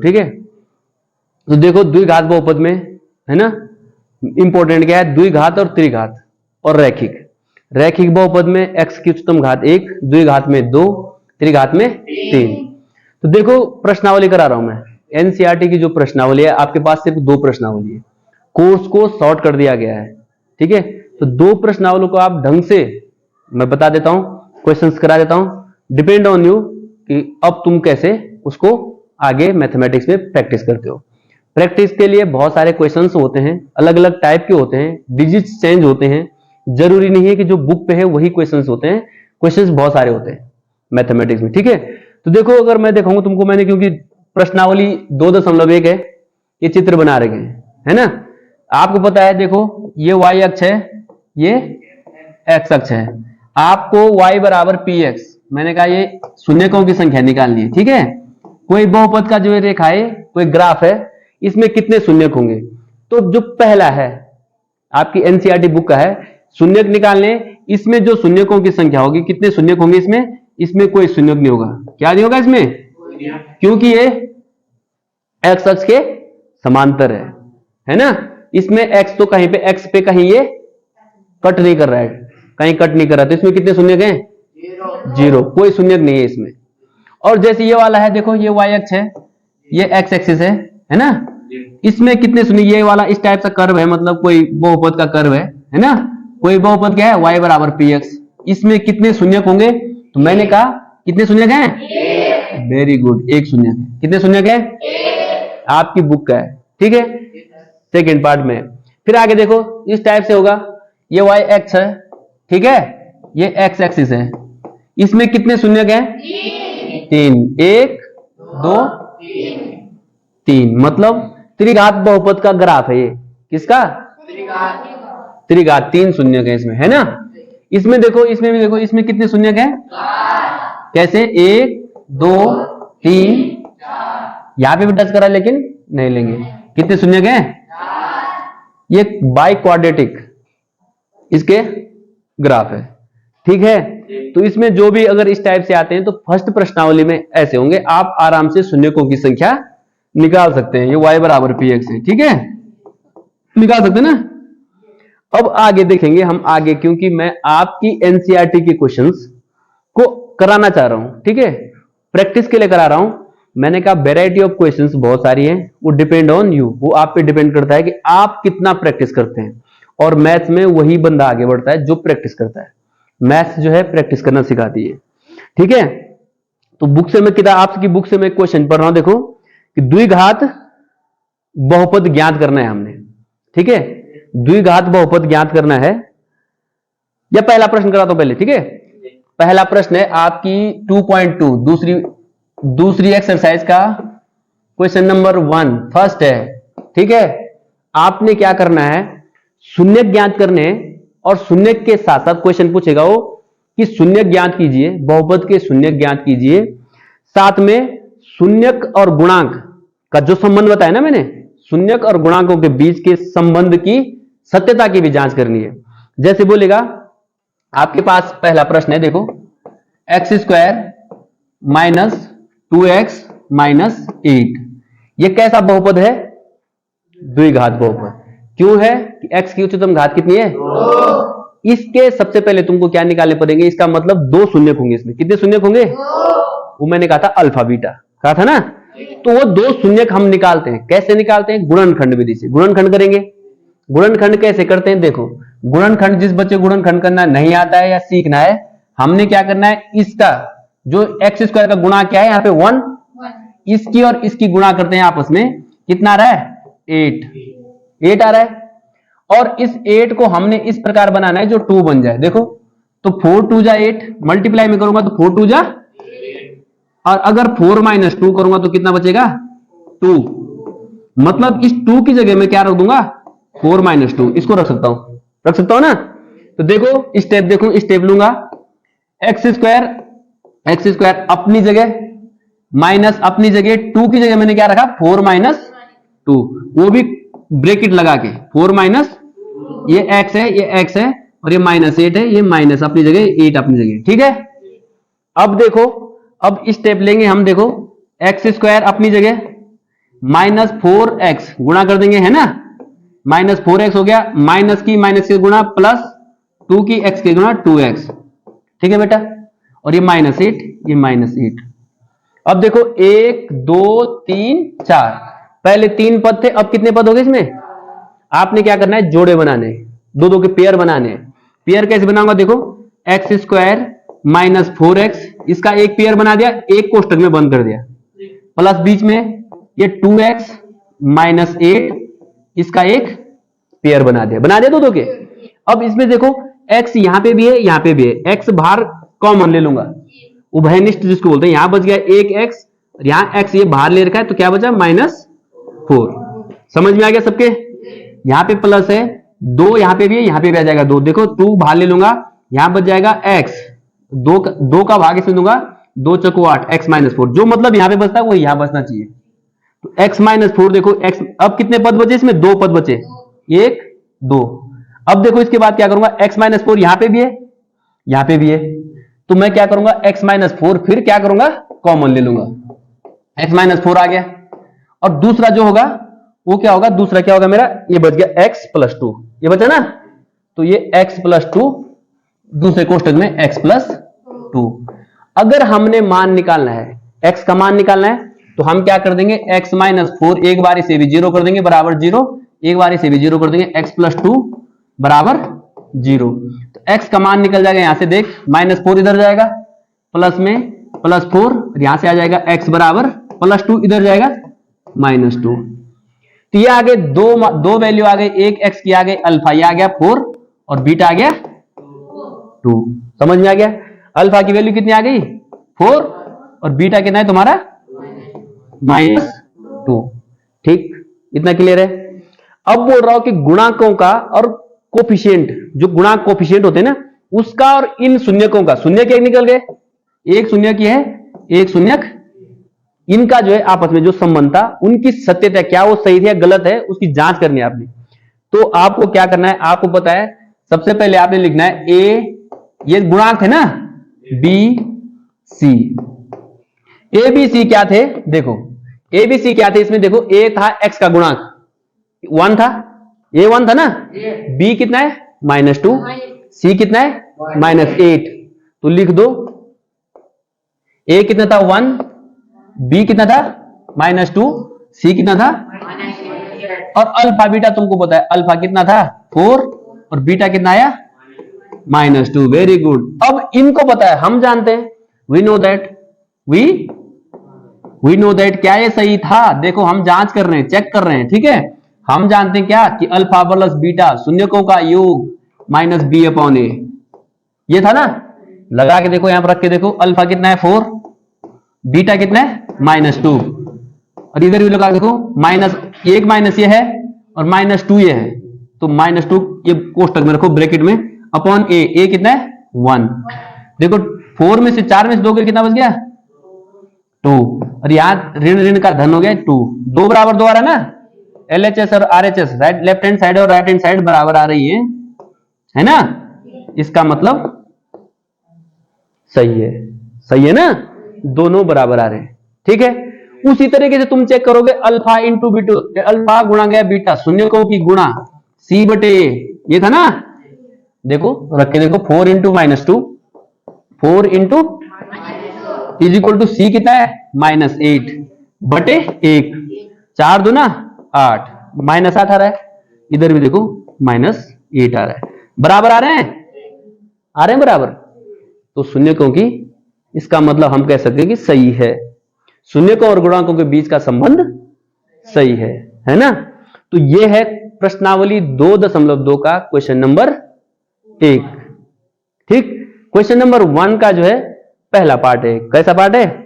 ठीक है। तो देखो द्विघात बहुपद में है ना, इंपॉर्टेंट क्या है, द्विघात और त्रिघात और रैखिक। रैखिक बहुपद में x की उच्चतम घात 1, द्विघात में 2, त्रिघात में 3। तो देखो प्रश्नावली करा रहा हूं मैं, एनसीईआरटी की जो प्रश्नावली है, आपके पास सिर्फ 2 प्रश्नावली है, कोर्स को शॉर्ट कर दिया गया है, ठीक है। तो 2 प्रश्नावली को आप ढंग से, मैं बता देता हूं, क्वेश्चंस करा देता हूं, डिपेंड ऑन यू कि अब तुम कैसे उसको आगे मैथमेटिक्स में प्रैक्टिस करते हो। प्रैक्टिस के लिए बहुत सारे क्वेश्चंस होते हैं, अलग अलग टाइप के होते हैं, डिजिट्स चेंज होते हैं, जरूरी नहीं है कि जो बुक पे है वही क्वेश्चंस होते हैं, क्वेश्चंस बहुत सारे होते हैं मैथमेटिक्स में, ठीक है। तो देखो अगर मैं दिखाऊंगा तुमको, मैंने क्योंकि प्रश्नावली 2.1 है, ये चित्र बना रखे हैं, है ना। आपको पता है, देखो ये y अक्ष है, ये x अक्ष है, आपको y बराबर px, मैंने कहा ये शून्यकों की संख्या निकालनी है, ठीक है। कोई बहुपद का जो रेखा है, कोई ग्राफ है, इसमें कितने शून्यक होंगे, तो जो पहला है आपकी एनसीईआरटी बुक का है, शून्यक निकालने, इसमें जो शून्यकों की संख्या होगी, कितने शून्यक होंगे इसमें कोई शून्यक नहीं होगा। क्या नहीं होगा इसमें, क्योंकि ये x अक्ष के समांतर है ना। इसमें x तो कहीं पे, x पे कहीं ये कट नहीं कर रहा है, कहीं कट नहीं कर रहा, तो इसमें कितने शून्यक हैं, 0, कोई शून्यक नहीं है इसमें। और जैसे ये वाला है, देखो ये y अक्ष है, ये x एक्सिस है ना, इसमें कितने शून्य, ये वाला इस टाइप का कर्व है, मतलब कोई बहुपद का कर्व है ना, कोई बहुपद क्या है, y बराबर px, इसमें कितने शून्यक होंगे, तो मैंने कहा कितने शून्यक हैं, वेरी गुड, 1 शून्यक है। कितने शून्यक है, आपकी बुक का है, ठीक है, सेकेंड पार्ट में। फिर आगे देखो इस टाइप से होगा, ये y एक्स है, ठीक है, ये x एक्सिस है, इसमें कितने शून्यक हैं, 3, 1 2 3, मतलब त्रिघात बहुपद का ग्राफ है ये, किसका, त्रिघात, 3 शून्यक है इसमें, है ना। इसमें देखो, इसमें भी देखो, इसमें कितने शून्यक हैं, कैसे, 1 2 3 यहां पे भी टच करा लेकिन नहीं लेंगे, कितने शून्यक हैं, ये बाई क्वाड्रेटिक इसके ग्राफ है, ठीक है। तो इसमें जो भी अगर इस टाइप से आते हैं तो फर्स्ट प्रश्नावली में ऐसे होंगे, आप आराम से शून्यकों की संख्या निकाल सकते हैं, ये y बराबर px है, ठीक है, निकाल सकते हैं ना। अब आगे देखेंगे हम आगे, क्योंकि मैं आपकी एनसीईआरटी के क्वेश्चंस को कराना चाह रहा हूं, ठीक है, प्रैक्टिस के लिए करा रहा हूं। मैंने कहा वैरायटी ऑफ क्वेश्चंस बहुत सारी हैं, वो डिपेंड ऑन यू, वो आप पे डिपेंड करता है कि आप कितना प्रैक्टिस करते हैं। और मैथ्स में वही बंदा आगे बढ़ता है जो प्रैक्टिस करता है, मैथ्स जो है प्रैक्टिस करना सिखाती है, ठीक है। तो बुक से मैं किताब, आपकी बुक से मैं क्वेश्चन पढ़ रहा हूं, देखो कि द्विघात बहुपद ज्ञात करना है हमने, ठीक है, द्विघात बहुपद ज्ञात करना है। या पहला प्रश्न कराता हूं पहले, ठीक है। पहला प्रश्न है आपकी 2.2, दूसरी एक्सरसाइज का क्वेश्चन नंबर 1 फर्स्ट है, ठीक है। आपने क्या करना है, शून्यक ज्ञात करने, और शून्यक के साथ साथ क्वेश्चन पूछेगा वो कि शून्यक ज्ञात कीजिए, बहुपद के शून्यक ज्ञात कीजिए, साथ में शून्यक और गुणांक का जो संबंध बताया ना मैंने, शून्यक और गुणांकों के बीच के संबंध की सत्यता की भी जांच करनी है। जैसे बोलेगा, आपके पास पहला प्रश्न है, देखो x² माइनस 2x माइनस 8, ये कैसा बहुपद है, द्विघात बहुपद। क्यों है कि x की उच्चतम घात कितनी है, इसके सबसे पहले तुमको क्या निकालने पड़ेंगे, इसका मतलब 2 शून्यक होंगे, इसमें कितने शून्यक होंगे, वो मैंने कहा था अल्फा बीटा, कहा था ना। तो वो 2 शून्यक हम निकालते हैं, कैसे निकालते हैं, गुणनखंड विधि से गुणनखंड करेंगे। गुणनखंड कैसे करते हैं, देखो गुणनखंड, जिस बच्चे गुणनखंड करना नहीं आता है या सीखना है, हमने क्या करना है, इसका जो x² का गुणा क्या है, यहाँ पे 1, इसकी और इसकी गुणा करते हैं आपस में, कितना आ रहा है, 8 आ रहा है। और इस 8 को हमने इस प्रकार बनाना है जो 2 बन जाए, देखो तो 4 2 जा 8, मल्टीप्लाई में करूंगा तो 4 2 जा, और अगर 4 माइनस 2 करूंगा तो कितना बचेगा, 2, मतलब इस 2 की जगह में क्या रख दूंगा, 4 माइनस 2, इसको रख सकता हूं ना। तो देखो स्टेप, देखो स्टेप लूंगा, x² अपनी जगह माइनस अपनी जगह, 2 की जगह मैंने क्या रखा, 4 माइनस 2, वो भी ब्रैकेट लगा के, 4 माइनस, ये x है और ये माइनस 8 है, ये माइनस अपनी जगह 8 अपनी जगह, ठीक है। अब देखो, अब स्टेप लेंगे हम, देखो x² अपनी जगह, -4x गुणा कर देंगे, है ना, -4x हो गया, माइनस की गुणा प्लस 2 की x की गुणा 2x, ठीक है बेटा, और ये -8, ये -8। अब देखो 1 2 3 4, पहले 3 पद थे, अब कितने पद हो गए इसमें? आपने क्या करना है, जोड़े बनाने, दो दो के पेयर बनाने हैं। पेयर कैसे बनाऊंगा, देखो x² -4x, इसका एक पेयर बना दिया, एक कोष्टक में बंद कर दिया, प्लस बीच में ये 2x -8, इसका एक पेयर बना दिया दो दो के। अब इसमें देखो x यहां पे भी है, यहां पे भी है, x बाहर कॉमन ले लूंगा, उभयनिष्ठ जिसको बोलते हैं, यहां बच गया एक x, और यहां x ये बाहर ले रखा है, तो क्या बचा -4। समझ में आ गया सबके? यहां पे प्लस है, 2 यहां पे भी है, यहां पे भी आ जाएगा 2, देखो 2 बाहर ले लूंगा, यहां बच जाएगा x, 2 का भाग इसमें दूंगा, 2 चौको 8, x -4, जो मतलब यहां पे बचता है वो यहां बचना चाहिए, तो x -4 देखो x, अब कितने पद बचे इसमें? 2 पद बचे, 1 2। अब देखो इसके बाद क्या करूंगा, x -4 यहां पे भी है, यहां पे भी है, तो मैं क्या करूंगा, x -4 फिर क्या करूंगा, कॉमन ले लूंगा, x -4 आ गया, और दूसरा जो होगा वो क्या होगा, दूसरा क्या होगा मेरा, ये बच गया x + 2, ये बचा ना, तो ये x + 2, दूसरे कोष्टक में x + 2। अगर हमने मान निकालना है, x का मान निकालना है, तो हम क्या कर देंगे, x -4 एक बार इसे भी 0 कर देंगे बराबर 0, एक बार इसे भी 0 कर देंगे, x + 2 बराबर 0, तो x का मान निकल जाएगा, यहां से देख -4 इधर जाएगा, प्लस में +4, यहां से आ जाएगा x बराबर +2, इधर जाएगा -2, तो ये आ गए दो वैल्यू आ गई, एक x की आ गई अल्फा, ये आ गया 4, और बीटा आ गया 2। समझ में आ गया? अल्फा की वैल्यू कितनी आ गई, 4, और बीटा कितना है तुम्हारा, -2। ठीक, इतना क्लियर है? अब बोल रहा हूं कि गुणांकों का और कोफिशिएंट, जो गुणांक कोफिशिएंट होते हैं ना, उसका और इन शून्यकों का, शून्य के निकल गए, एक शून्य की है, एक शून्यक, इनका जो है आपस में जो संबंध था, उनकी सत्यता क्या वो सही है या गलत है, उसकी जांच करनी है आपने। तो आपको क्या करना है, आपको पता है, सबसे पहले आपने लिखना है ए, ये गुणांक है ना, B C, A B C क्या थे, देखो ए बी सी क्या थे, इसमें देखो ए था x का गुणांक 1 था, ए 1 था ना, बी कितना है -2, सी कितना है -8, तो लिख दो ए कितना था 1, बी कितना था -2, सी कितना था, और अल्फा बीटा तुमको पता है, अल्फा कितना था 4, और बीटा कितना आया -2। Very good. अब इनको पता है, हम जानते हैं, वी नो दैट क्या ये सही था, देखो हम जांच कर रहे हैं, चेक कर रहे हैं, ठीक है, हम जानते हैं क्या कि अल्फा प्लस बीटा शून्यकों का योग -b/a, ये था ना, लगा के देखो, यहां पर रख के देखो, अल्फा कितना है 4, बीटा कितना है -2, और इधर भी लगा देखो, एक माइनस ये है और -2 ये है, तो -2 ये कोष्टक में रखो ब्रैकेट में, अपॉन ए कितना है 1, देखो 4 में से 4 में से 2 कितना बच गया 2, और यहां ऋण ऋण का धन हो गया 2, 2 बराबर 2 आ रहा है ना, LHS और RHS right, left hand side और राइट हैंड साइड बराबर आ रही है ना, इसका मतलब सही है ना, दोनों बराबर आ रहे हैं, ठीक है। उसी तरीके से तुम चेक करोगे अल्फा इंटू बीटू, अल्फा गुणा गया बीटा, शून्यकों की गुणा C/A, ये था ना, देखो रख के देखो, 4 × -2, 4 × इज इक्वल टू सी कितना है -8/1, 4 दूना 8, -8 आ रहा है, इधर भी देखो -8 आ रहा है, बराबर आ रहे हैं बराबर, तो शून्यकों की, इसका मतलब हम कह सकते हैं कि सही है, शून्यकों और गुणांकों के बीच का संबंध सही है ना। तो ये है प्रश्नावली 2.2 का क्वेश्चन नंबर 1, ठीक। क्वेश्चन नंबर 1 का जो है पहला पार्ट है, कैसा पार्ट है,